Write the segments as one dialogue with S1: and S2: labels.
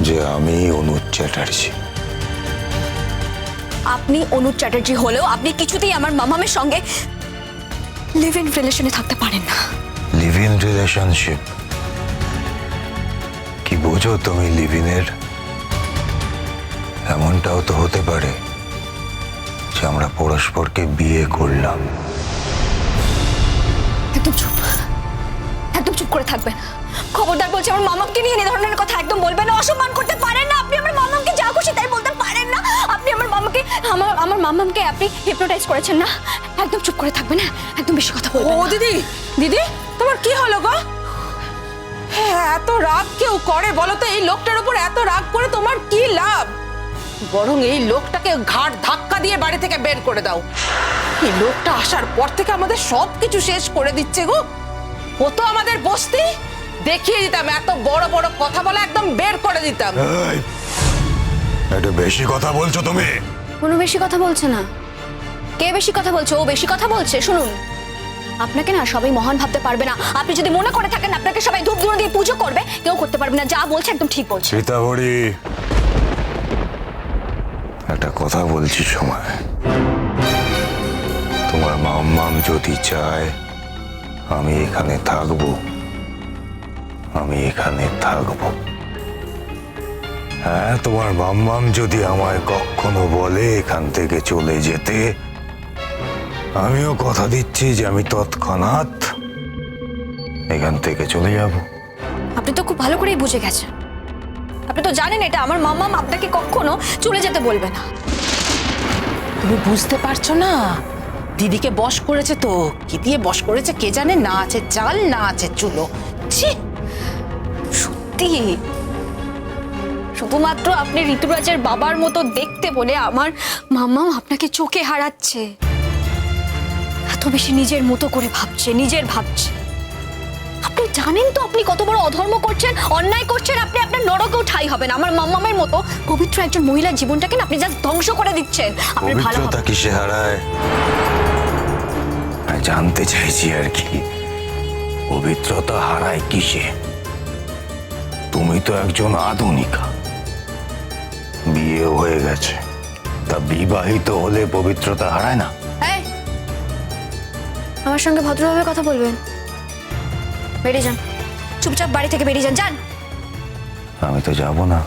S1: যে আমি অনুজ চ্যাটার্জি।
S2: আপনি অনুজ চ্যাটার্জি হলেও আপনি কিছুতেই আমার মামামের সঙ্গে লিভ ইন রিলেশনে থাকতে পারেন না।
S1: লিভ ইন রিলেশনশিপ কি বোঝো তুমি লিভ ইনের? এমনটাও তো হতে পারে যে আমরা পরস্পরকে বিয়ে করলাম।
S2: একদম চুপ, একদম চুপ করে থাকবেন। খবরদার বলছি, আমার মামাকে নিয়ে এই ধরনের কথা একদম বলবেন না। অসম্মান করতে পারেন না আপনি আমার মামাকে, যা খুশি তাই বলতে পারেন না আপনি আমার মামাকে। আমার মামাকে আপনি হিপনোটাইজ করেছেন না। একদম চুপ করে থাকবেন, না একদম বেশি কথা বলবেন
S3: ও
S2: না।
S3: দিদি, দিদি তোমার কি হলো গো? হ্যাঁ, এত রাগ কেউ করে বলো তো? এই লোকটার উপর এত রাগ করে তোমার কি লাভ? বরং এই লোকটাকে ঘাড় ধাক্কা দিয়ে বাড়ি থেকে বের করে দাও। এই লোকটা আসার পর থেকে আমাদের সবকিছু শেষ করে দিচ্ছে গো। ও তো আমাদের বস্তি দেখিয়ে দিতাম, এত বড় বড় কথা বলা একদম বের করে দিতাম।
S1: একটু বেশি কথা বলছো তুমি।
S2: কোনো বেশি কথা বলছে না। কে বেশি কথা বলছে? ও বেশি কথা বলছে। শুনুন, আপনাকে না সবাই মহান ভাবতে পারবে না। আপনি যদি মনে করে থাকেন আপনাকে সবাই ধূপ ধুনো দিয়ে পুজো করবে, কেউ করতে পারবে না। যা বলছে একদম ঠিক বলছে।
S1: সীতাভরি, একটা কথা বলছি সময়। তোমার মাম্মাম যদি চায় আমি এখানে থাকবো, আমি এখানে থাকবো। হ্যাঁ, তোমার মাম্মাম যদি আমায় কখনো বলে এখান থেকে চলে যেতে, আমিও কথা দিচ্ছি যে আমি তৎক্ষণাৎ এখান থেকে চলে যাব।
S2: আপনি তো খুব ভালো করেই বুঝে গেছেন। আপনি তো জানেন এটা আমার মাম্মাম আপনাকে কখনো চলে যেতে বলবে না।
S3: তুমি বুঝতে পারছো না? দিদিকে বশ করেছে তো। কি দিয়ে বশ করেছে কে জানে? না আছে চাল, না আছে চুলো। ছি,
S2: সত্যি শুধুমাত্র আপনি ঋতুরাজের বাবার মতো দেখতে বলে আমার মাম্মাম আপনাকে চোখে হারাচ্ছে। এত বেশি নিজের মতো করে ভাবছে, নিজের ভাবছে। আপনি জানেন তো আপনি কত বড় অধর্ম করছেন, অন্যায় করছেন। আপনি আপনার নরকেও ঠাঁই হবেন। আমার মাম্মামের মতো পবিত্র একজন মহিলার জীবনটাকে না আপনি জাস্ট ধ্বংস করে দিচ্ছেন। আপনি ভালো
S1: পবিত্রতা কিসে হারায়? জানতে চাইছি আর কি, পবিত্রতা হারায় কিসে? তুমি তো একজন আধুনিকা, বিয়ে হয়ে গেছে, তা বিবাহিত হলে পবিত্রতা হারায় না?
S2: এই, আমার সঙ্গে ভদ্রভাবে কথা বলবেন। বেরিয়ে যান, চুপচাপ বাড়ি থেকে বেরিয়ে যান। যান।
S1: আমি তো যাব না।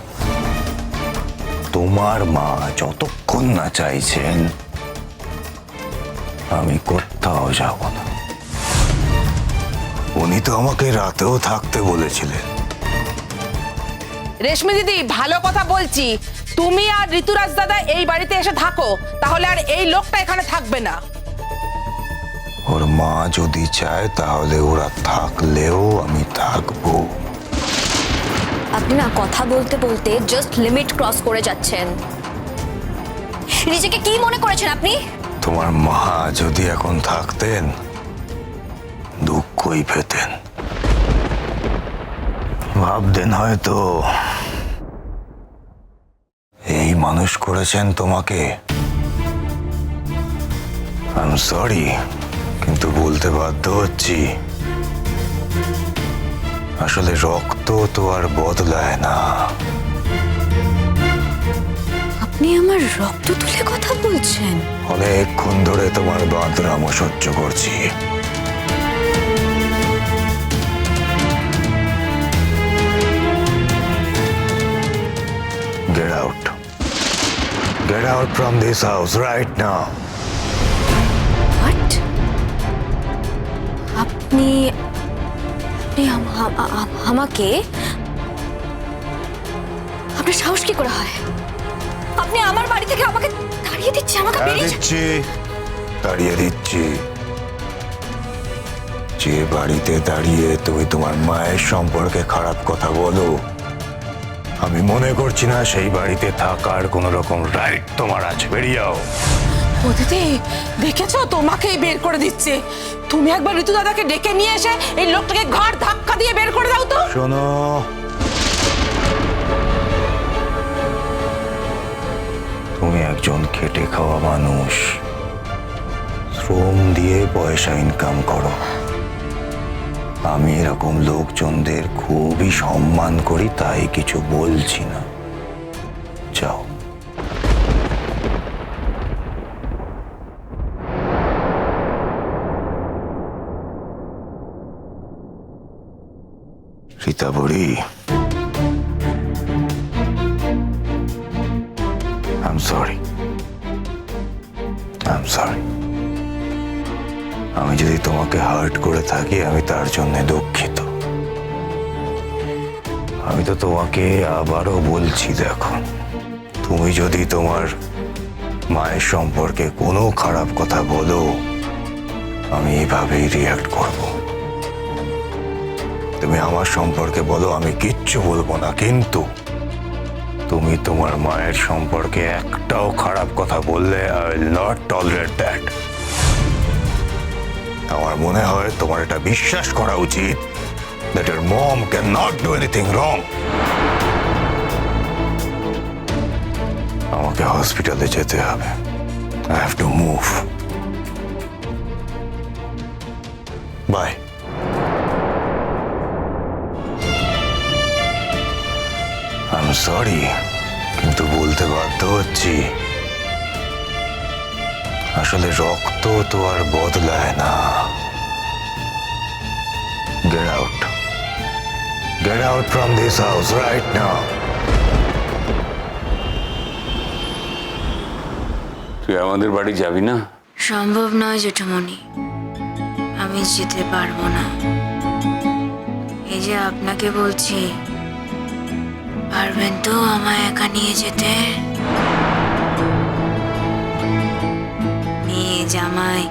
S1: তোমার মা যতক্ষণ না চাইছেন আমি কোথাও যাব না। উনি তো আমাকে রাতেও থাকতে বলেছিলেন।
S3: রেশমি দিদি, ভালো কথা বলছি। তুমি আর ঋতুরাজ দাদা এই বাড়িতে এসে থাকো, তাহলে আর এই লোকটা এখানে থাকবে না।
S1: ওর মা যদি চায় তাহলে ওরা থাকলেও আমি থাকবো।
S2: আপনি না কথা বলতে বলতে জাস্ট লিমিট ক্রস করে যাচ্ছেন। নিজেকে কি মনে করেছেন আপনি?
S1: তোমার মা যদি এখন থাকতেন দুঃখই পেতেন, ভাবতেন হয়তো এই মানুষ করেছেন তোমাকে। আই এম সরি, কিন্তু বলতে বাধ্য হচ্ছি, আসলে রক্ত তো আর বদলায় না।
S2: আপনি আমার রক্ত তুলে কথা বলছেন?
S1: অনেকক্ষণ ধরে তোমার বাঁদরামো সহ্য করছি। Get out. Get out from this house right now.
S2: What? আপনি আমাকে, আপনার সাহস কি করে হয়? আপনি আমার বাড়ি থেকে আমাকে তাড়িয়ে দিচ্ছেন? আমাকে বেরিয়ে
S1: তাড়িয়ে দিচ্ছি। যে বাড়িতে দাঁড়িয়ে তুমি তোমার মায়ের সম্পর্কে খারাপ কথা বলো, আমি মনে করছি না সেই বাড়িতে থাকার কোন রকম রাইট তোমার আছে। বেরিয়ে যাও।
S3: ও দিদি, দেখেছো? তোমাকেই বের করে দিচ্ছে। তুমি একবার ঋতু দাদাকে ডেকে নিয়ে এসে এই লোকটাকে ঘাড় ধাক্কা দিয়ে বের করে দাও তো।
S1: শোনো, তুমি একজন খেটে খাওয়া মানুষ, শ্রম দিয়ে পয়সা ইনকাম করো। আমি এরকম লোকজনদের খুবই সম্মান করি, তাই কিছু বলছি না। চাও। Ritabhari, I'm sorry. আমি যদি তোমাকে হার্ট করে থাকি আমি তার জন্য দুঃখিত। আমি তো তোমাকে আবারও বলছি, দেখো, তুমি যদি তোমার মায়ের সম্পর্কে কোনো খারাপ কথা বলো আমি এভাবেই রিয়াক্ট করব। তুমি আমার সম্পর্কে বলো, আমি কিচ্ছু বলবো না, কিন্তু তুমি তোমার মায়ের সম্পর্কে একটাও খারাপ কথা বললে I will not tolerate that. আমার মনে হয় তোমার এটা বিশ্বাস করা উচিত that your mom cannot do anything wrong. আমাকে হসপিটালে যেতে হবে। I have to move. Bye. I'm sorry, কিন্তু বলতে বাধ্য হচ্ছি, আসলে রক্ত তো আর বদলায় না। Get out. Get out from this house right now.
S4: তুই আমাদের বাড়ি যাবি না?
S5: সম্ভব নয় জেঠুমণি, আমি যেতে পারবো না। এই যে আপনাকে বলছি, পারবেন তো আমায় একা নিয়ে যেতে? মেয়ে জামাই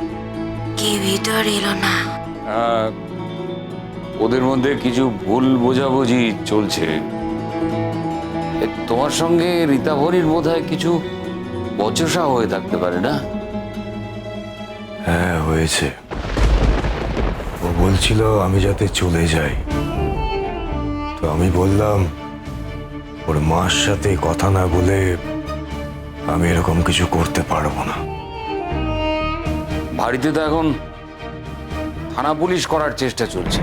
S5: কি ভিতর এলো না?
S4: ওদের মধ্যে কিছু ভুল বোঝাবুঝি চলছে। তোমার সঙ্গে রীতাভরির বোধহয় কিছু বচসা হয়ে থাকতে পারে না?
S1: হ্যাঁ, হয়েছে। ও বলছিল আমি যাতে চলে যাই, তো আমি বললাম ওর মার সাথে কথা না বলে আমি এরকম কিছু করতে পারবো না।
S4: বাড়িতে তো এখন থানা পুলিশ করার চেষ্টা চলছে।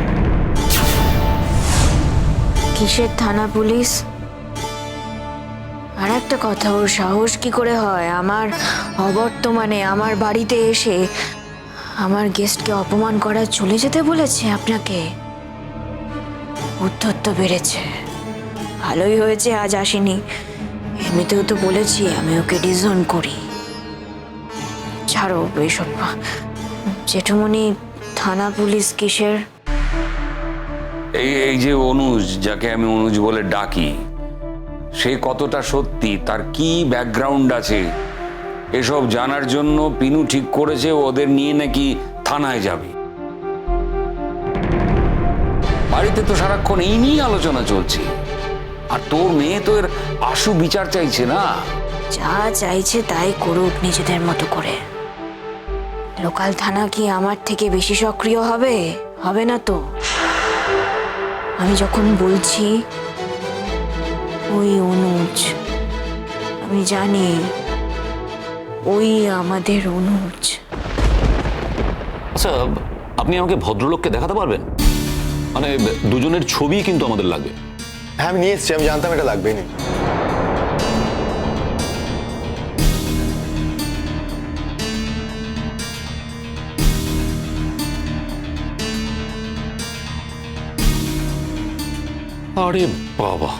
S5: কিসের থানা পুলিশ? আর একটা কথা, ওর সাহস কি করে হয় আমার অবর্তমানে আমার বাড়িতে এসে আমার গেস্টকে অপমান করা? চলে যেতে বলেছে আপনাকে? উদ্ধত্ত বেড়েছে। ভালোই হয়েছে আজ আসেনি, এমনিতেও তো বলেছি আমি ওকে ডিসওন করি। ছাড়ো এইসব। জেঠুমণি, থানা পুলিশ কিসের?
S4: এই যে অনুজ, যাকে আমি অনুজ বলে ডাকি, সে কতটা সত্যি, তার কি ব্যাকগ্রাউন্ড আছে, এসব জানার জন্য পিনু ঠিক করেছে ওদের নিয়ে নাকি থানায় যাবে। বাড়িতে তো সারাক্ষণ এই নিয়ে আলোচনা চলছে, আর তোর মেয়ে তো এর আশু বিচার চাইছে না।
S5: যা চাইছে তাই করুক নিজেদের মতো করে। লোকাল থানা কি আমার থেকে বেশি সক্রিয় হবে? হবে না তো। আমি যখন বলছি ওই অনুজ, আমি জানি ওই আমাদের অনুজ।
S6: আচ্ছা, আপনি আমাকে ভদ্রলোককে দেখাতে পারবেন? মানে দুজনের ছবি কিন্তু আমাদের লাগবে।
S7: হ্যাঁ, আমি নিয়ে এসেছি, আমি জানতাম এটা লাগবেই না।
S6: আরে বাবা,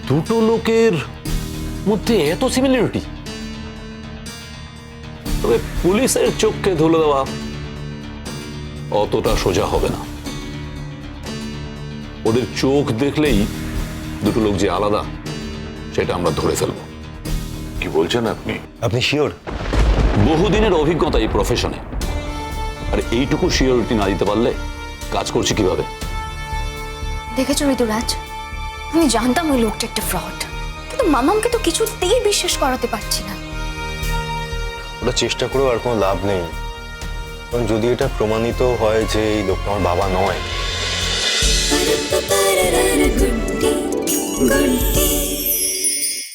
S6: দুটো লোকের মধ্যে এত সিমিলারিটি। তবে পুলিশের চোখকে ধুলো দেওয়া অতটা সোজা হবে না। ওদের চোখ দেখলেই দুটো লোক যে আলাদা সেটা আমরা ধরে ফেলবো।
S8: কি বলছেন আপনি?
S7: আপনি শিওর?
S6: বহুদিনের অভিজ্ঞতা এই প্রফেশনে, আর এইটুকু সিওরিটি না দিতে পারলে কাজ করছি কিভাবে?
S2: দেখেছো ঋতুরাজ, আমি জানতাম ওই লোকটা একটা ফ্রড, কিন্তু মামামকে তো কিছুতেই বিশ্বাস করাতে পারছি না।
S7: ওটা চেষ্টা করেও আর কোনো লাভ নেই, কারণ যদি এটা প্রমাণিত হয় যে এই লোকটা আমার বাবা নয়।